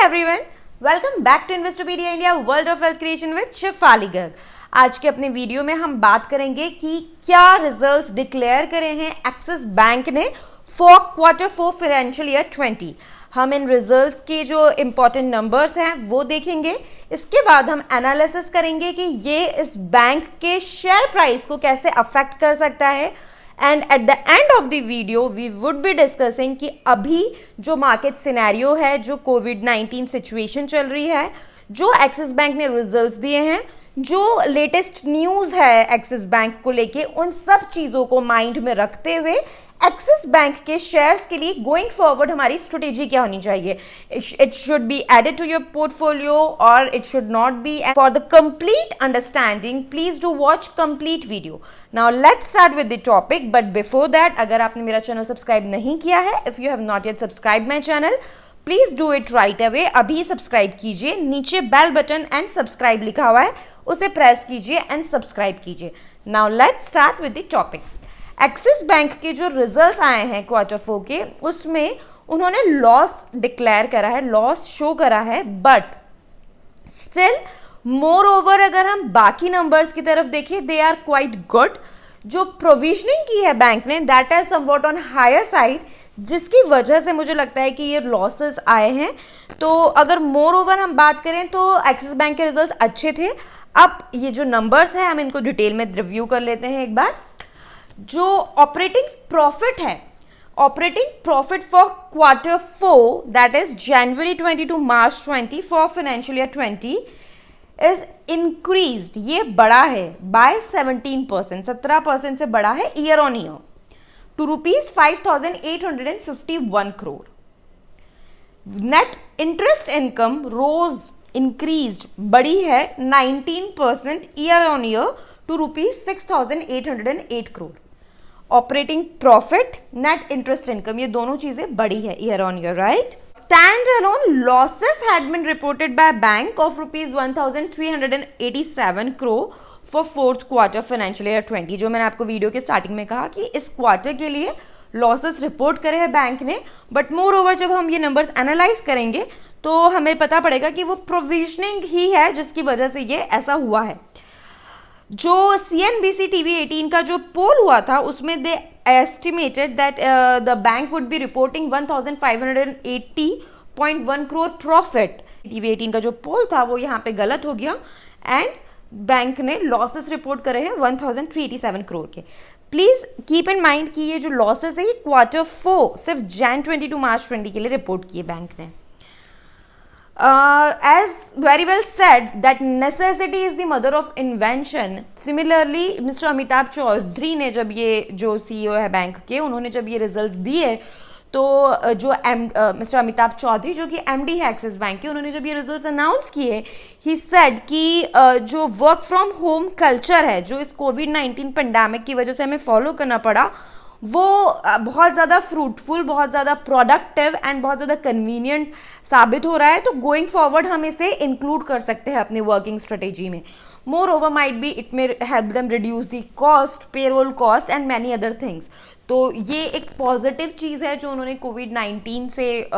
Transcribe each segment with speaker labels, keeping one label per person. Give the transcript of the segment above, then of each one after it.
Speaker 1: Everyone, welcome back to Investopedia India world of wealth creation with Shefali Garg. आज के अपने video में हम बात करेंगे कि क्या रिजल्ट्स डिक्लेयर करे हैं एक्सिस बैंक ने फॉर क्वार्टर 4 फाइनेंशियल ईयर 20। हम इन रिजल्ट्स के जो इंपॉर्टेंट नंबर्स हैं वो देखेंगे। इसके बाद हम एनालिसिस करेंगे कि ये इस बैंक के शेयर प्राइस को कैसे अफेक्ट कर सकता है। And at the end of the video we would be discussing कि अभी जो मार्केट सिनेरियो है, जो कोविड-19 सिचुएशन चल रही है, जो एक्सिस बैंक ने रिजल्ट्स दिए हैं, जो लेटेस्ट न्यूज़ है एक्सिस बैंक को लेके, उन सब चीज़ों को माइंड में रखते हुए एक्सिस बैंक के शेयर्स के लिए गोइंग फॉरवर्ड हमारी स्ट्रेटेजी क्या होनी चाहिए। It should be added to your portfolio और it should not be. For the complete understanding please do watch complete video. Now let's start with the topic, but before that अगर आपने मेरा channel subscribe नहीं किया है, if you have not yet subscribe my channel, please do it right away. अभी subscribe कीजिए, नीचे bell button and subscribe लिखा हुआ है, उसे प्रेस कीजिए एंड सब्सक्राइब कीजिए। Now let's start with the topic. Axis bank के जो रिजल्ट्स आए हैं क्वार्टर 4 के, उसमें उन्होंने लॉस डिक्लेयर करा है, लॉस शो करा है, बट स्टिल मोर ओवर अगर हम बाकी नंबर्स की तरफ देखें, दे आर क्वाइट गुड। जो प्रोविजनिंग की है बैंक ने, that is somewhat on higher side, जिसकी वजह से मुझे लगता है कि ये लॉसेस आए हैं। तो अगर मोर ओवर हम बात करें तो एक्सिस बैंक के रिजल्ट्स अच्छे थे। अब ये जो नंबर्स हैं हम इनको डिटेल में रिव्यू कर लेते हैं एक बार। जो ऑपरेटिंग प्रॉफिट है, operating profit for quarter 4 that is January 20 to March 20 for financial year 20 is increased, ये बढ़ा है बाय 17%, 17% से बढ़ा है year on year to rupees 5,851 crore. Net interest income rose increased, बढ़ी है 19% year on year to rupees 6,808 crore. Operating profit, net interest income, ये दोनों चीजें बढ़ी है year on year, right. Standalone losses had been reported by bank of rupees 1,387 crore for fourth quarter financial year 20। जो मैंने आपको वीडियो के स्टार्टिंग में कहा कि इस क्वार्टर के लिए लॉसेस रिपोर्ट करे हैं बैंक ने, बट मोर ओवर जब हम ये नंबर्स एनालाइज करेंगे तो हमें पता पड़ेगा कि वो प्रोविजनिंग ही है जिसकी वजह से ये ऐसा हुआ है। जो CNBC TV 18 का जो पोल हुआ था उसमें they estimated that the bank would be reporting 1,580.1 crore profit. TV 18 का जो पोल था वो यहाँ पे गलत हो गया एंड बैंक ने लॉसेस रिपोर्ट करे हैं 1,387 करोड़ के। प्लीज कीप इन माइंड कि ये जो लॉसेस है ये क्वार्टर 4 सिर्फ Jan 20 टू मार्च 20 के लिए रिपोर्ट किए बैंक ने। As very well said that necessity is the mother of invention. Similarly, Mr. Amitabh Chaudhary ने जब ये जो CEO है बैंक के, उन्होंने जब ये रिजल्ट्स दिए तो जो मिस्टर अमिताभ चौधरी जो कि MD है एक्सिस बैंक के, उन्होंने जब ये रिजल्ट्स अनाउंस किए, ही सेड कि जो वर्क फ्रॉम होम कल्चर है जो इस कोविड-19 पेंडेमिक की वजह से हमें फॉलो करना पड़ा, वो बहुत ज़्यादा फ्रूटफुल, बहुत ज़्यादा प्रोडक्टिव एंड बहुत ज़्यादा कन्वीनियंट साबित हो रहा है। तो गोइंग फॉरवर्ड हम इसे इंक्लूड कर सकते हैं अपनी वर्किंग स्ट्रेटेजी में। More over might be it may help them reduce the cost, payroll cost and many other things. तो ये एक पॉजिटिव चीज़ है जो उन्होंने कोविड-19 से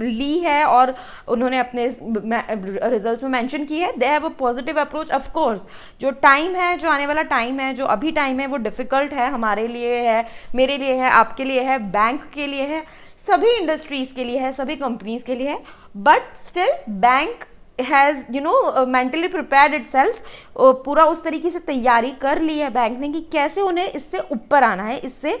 Speaker 1: ली है और उन्होंने अपने रिजल्ट्स में मेंशन की है। They have a positive approach. Of course जो टाइम है, जो आने वाला टाइम है, जो अभी टाइम है, वो डिफ़िकल्ट है, हमारे लिए है, मेरे लिए है, आपके लिए है, बैंक के लिए है, सभी इंडस्ट्रीज़ के लिए है, सभी कंपनीज के लिए है, but still bank has mentally prepared itself. पूरा उस तरीके से तैयारी कर ली है बैंक ने कि कैसे उन्हें इससे ऊपर आना है, इससे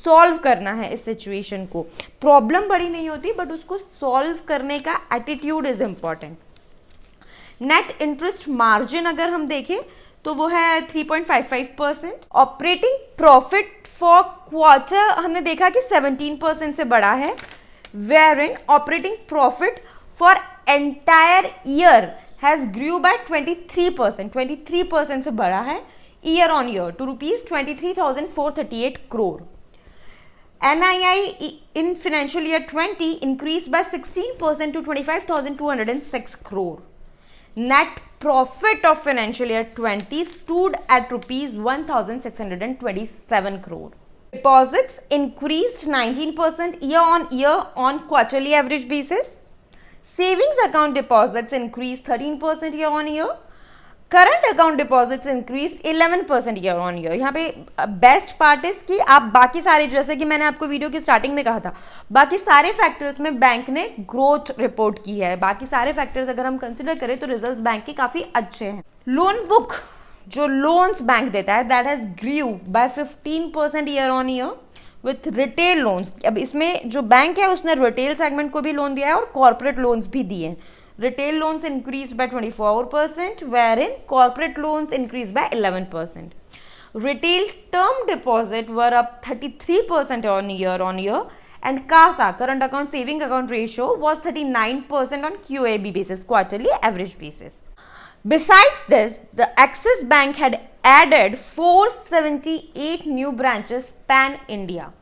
Speaker 1: सॉल्व करना है इस सिचुएशन को। प्रॉब्लम बड़ी नहीं होती बट उसको सॉल्व करने का attitude is important. Net interest margin अगर हम देखें तो वो है 3.55%। ऑपरेटिंग प्रॉफिट फॉर क्वार्टर हमने देखा कि 17% से बढ़ा है, where in operating profit for entire year has grew by 23% से बढ़ा है year on year to rupees 23,438 crore. NII in financial year 20 increased by 16% to 25,206 crore. Net profit of financial year 20 stood at rupees 1,627 crore. Deposits increased 19% year on year on quarterly average basis. Savings account deposits increased 13% year on year. Current account deposits increase 11% year on year. यहाँ पे best part is कि आप बाकी सारे, जैसे कि मैंने आपको वीडियो की स्टार्टिंग में कहा था, बाकी सारे फैक्टर्स में बैंक ने ग्रोथ रिपोर्ट की है. बाकी सारे फैक्टर्स अगर हम कंसिडर करें तो रिजल्ट्स बैंक के काफी अच्छे हैं. लोन बुक जो लोन्स बैंक देता है that has grew by 15% year on year with retail loans. अब इसमें जो बैंक है उसने रिटेल सेगमेंट को भी लोन दिया है और कॉर्पोरेट लोन्स भी दिए हैं. Retail loans increased by 24%, wherein corporate loans increased by 11%. Retail term deposit were up 33% on year, and CASA, current account saving account ratio, was 39% on QAB basis, quarterly average basis. Besides this, the Axis Bank had added 478 new branches pan-India.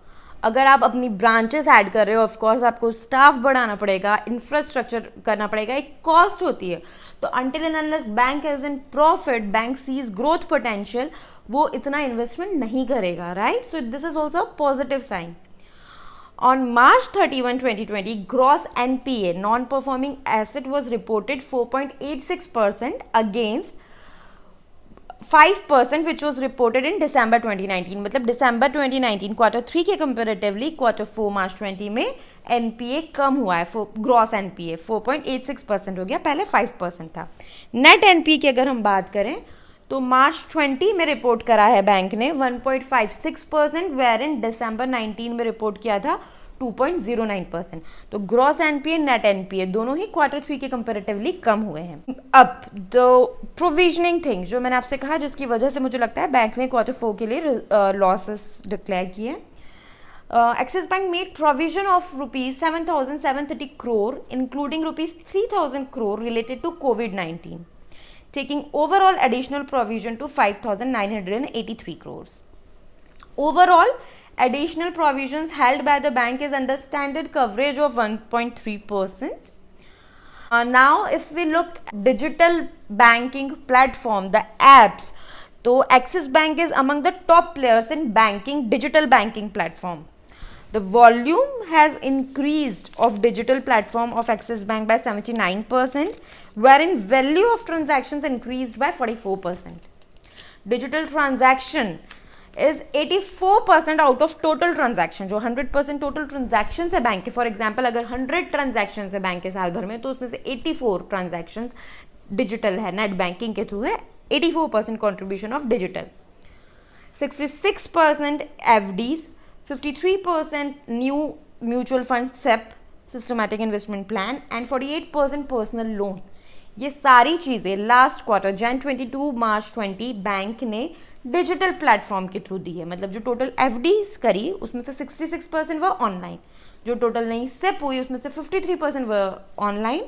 Speaker 1: अगर आप अपनी branches add कर रहे हो, of course आपको staff बढ़ाना पड़ेगा, infrastructure करना पड़ेगा, एक कॉस्ट होती है. तो until and unless bank is in profit, bank sees growth potential, वो इतना इन्वेस्टमेंट नहीं करेगा, right. So this is also positive sign. On March 31, 2020, gross NPA, non-performing asset, was reported 4.86% against 5% which was reported in December 2019. मतलब December 2019 quarter 3 के comparatively quarter 4 मार्च 20 में NPA कम हुआ है. Gross NPA 4.86% हो गया, पहले 5% था. नेट NPA की अगर हम बात करें तो मार्च 20 में रिपोर्ट करा है बैंक ने 1.56%, वेयर इन December 19 में रिपोर्ट किया था 2.09%. तो ग्रॉस NPA, नेट NPA दोनों ही क्वार्टर 3 के कंपेरेटिवली कम हुए हैं. अब द प्रोविजनिंग थिंग जो मैंने आपसे कहा, जिसकी वजह से मुझे लगता है बैंक ने क्वार्टर 4 के लिए लॉसेस डिक्लेयर किए. Axis Bank made provision of ₹7,730 crore including ₹3,000 crore related to COVID-19, taking overall additional provision to 5,983 crores. Overall, additional provisions held by the bank is under standard coverage of 1.3%. Now, if we look digital banking platform, the apps, so Axis Bank is among the top players in banking, digital banking platform. The volume has increased of digital platform of Axis Bank by 79%, wherein value of transactions increased by 44%. Digital transaction is 84% out of total transaction. जो 100% total transaction है bank के, for example अगर 100 transaction है bank के साल भर में, तो उसमें से 84 ट्रांजैक्शन डिजिटल है, नेट बैंकिंग के थ्रू है. 84% contribution of digital. 66% FDs, 53% new mutual fund shape, systematic investment plan, and 48% personal loan. ये सारी चीज़ें last quarter Jan 22 March 20 bank ने डिजिटल प्लेटफॉर्म के थ्रू दी है. मतलब जो टोटल FDs करी उसमें से 66% वह ऑनलाइन, जो टोटल नई सिप हुई उसमें से 53% वह ऑनलाइन,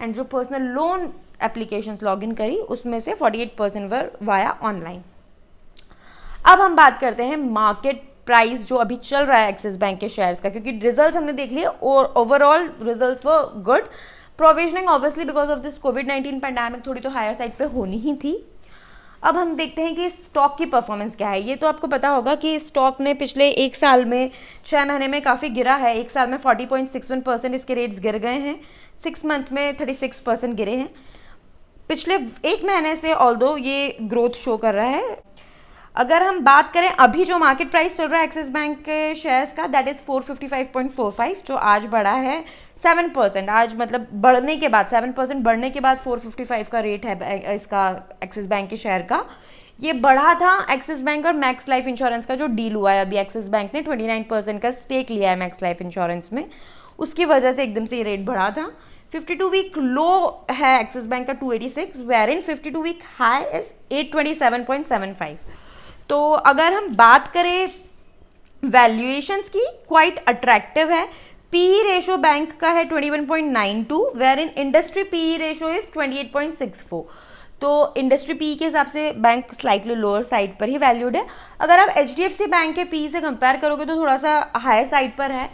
Speaker 1: एंड जो पर्सनल लोन एप्लीकेशंस लॉगिन करी उसमें से 48% वह वाया ऑनलाइन. अब हम बात करते हैं मार्केट प्राइस जो अभी चल रहा है एक्सिस बैंक के शेयर्स का, क्योंकि रिजल्ट्स हमने देख लिए और overall results were good. Provisioning obviously because of this COVID-19 pandemic थोड़ी तो हायर साइड पे होनी ही थी. अब हम देखते हैं कि स्टॉक की परफॉर्मेंस क्या है. ये तो आपको पता होगा कि स्टॉक ने पिछले एक साल में 6 महीने में काफ़ी गिरा है. एक साल में 40.61% इसके रेट्स गिर गए हैं, 6 मंथ में 36% गिरे हैं. पिछले एक महीने से ऑल्दो ये ग्रोथ शो कर रहा है. अगर हम बात करें अभी जो मार्केट प्राइस चल रहा है एक्सिस बैंक के शेयर्स का, दैट इज़ 455.45, जो आज बढ़ा है 7%. आज मतलब बढ़ने के बाद 7% बढ़ने के बाद 455 का रेट है इसका एक्सिस बैंक के शेयर का. ये बढ़ा था एक्सिस बैंक और मैक्स लाइफ इंश्योरेंस का जो डील हुआ है अभी. एक्सिस बैंक ने 29% का स्टेक लिया है मैक्स लाइफ इंश्योरेंस में, उसकी वजह से एकदम से ये रेट बढ़ा था. 52 वीक लो है एक्सिस बैंक का 286, where in 52 week high is 827.75. तो अगर हम बात करें वैल्यूएशंस की, क्वाइट अट्रैक्टिव है. पीई रेशो बैंक का है 21.92, where in industry PE ratio is 28.64. तो इंडस्ट्री पीई के हिसाब से बैंक स्लाइटली लोअर साइड पर ही वैल्यूड है. अगर आप HDFC बैंक के पीई से कंपेयर करोगे तो थोड़ा सा हायर साइड पर है.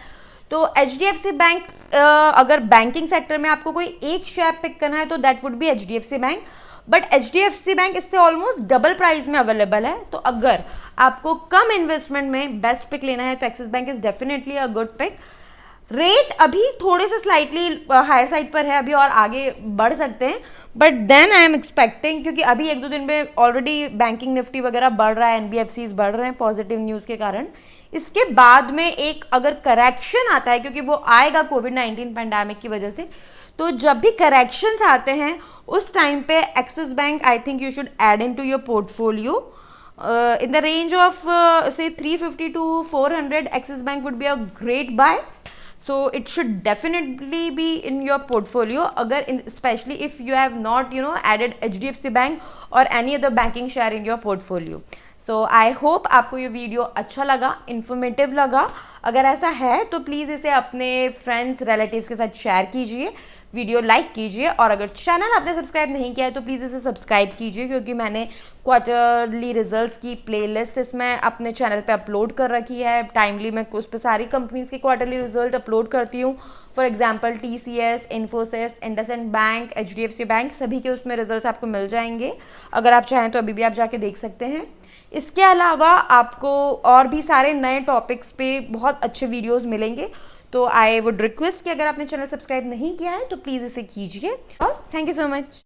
Speaker 1: तो HDFC बैंक, अगर बैंकिंग सेक्टर में आपको कोई एक शेयर पिक करना है तो that would be HDFC bank. But HDFC bank इससे ऑलमोस्ट डबल प्राइस में अवेलेबल है. तो अगर आपको कम इन्वेस्टमेंट में बेस्ट पिक लेना है तो Axis Bank is definitely a good pick. Rate अभी थोड़े से स्लाइटली हायर साइड पर है, अभी और आगे बढ़ सकते हैं, but then I am expecting, क्योंकि अभी 1-2 दिन में ऑलरेडी बैंकिंग निफ्टी वगैरह बढ़ रहा है, एनबीएफसीज बढ़ रहे हैं पॉजिटिव न्यूज़ के कारण। इसके बाद में एक अगर करेक्शन आता है, क्योंकि वो आएगा कोविड-19 पैंडेमिक की वजह से, तो जब भी करेक्शंस आते हैं उस टाइम पे Axis Bank I think you should add in to your portfolio in the range of say 350 to 400. Axis Bank would be a great buy, so it should definitely be in your portfolio, agar especially if you have not added HDFC Bank or any other banking share in your portfolio. So I hope आपको ये video अच्छा लगा, informative लगा। अगर ऐसा है तो please इसे अपने फ्रेंड्स रिलेटिव्स के साथ शेयर कीजिए, वीडियो लाइक कीजिए, और अगर चैनल आपने सब्सक्राइब नहीं किया है तो प्लीज़ इसे सब्सक्राइब कीजिए, क्योंकि मैंने क्वार्टरली रिजल्ट्स की प्लेलिस्ट इसमें अपने चैनल पे अपलोड कर रखी है। टाइमली मैं उस पर सारी कंपनीज के क्वार्टरली रिजल्ट अपलोड करती हूँ। For example TCS, Infosys, IndusInd bank, HDFC bank, सभी के उसमें रिजल्ट्स आपको मिल जाएंगे। अगर आप चाहें तो अभी भी आप जाके देख सकते हैं। इसके अलावा आपको और भी सारे नए टॉपिक्स पे बहुत अच्छे वीडियोज़ मिलेंगे, तो आई वुड रिक्वेस्ट कि अगर आपने चैनल सब्सक्राइब नहीं किया है तो प्लीज़ इसे कीजिए। और थैंक यू सो मच।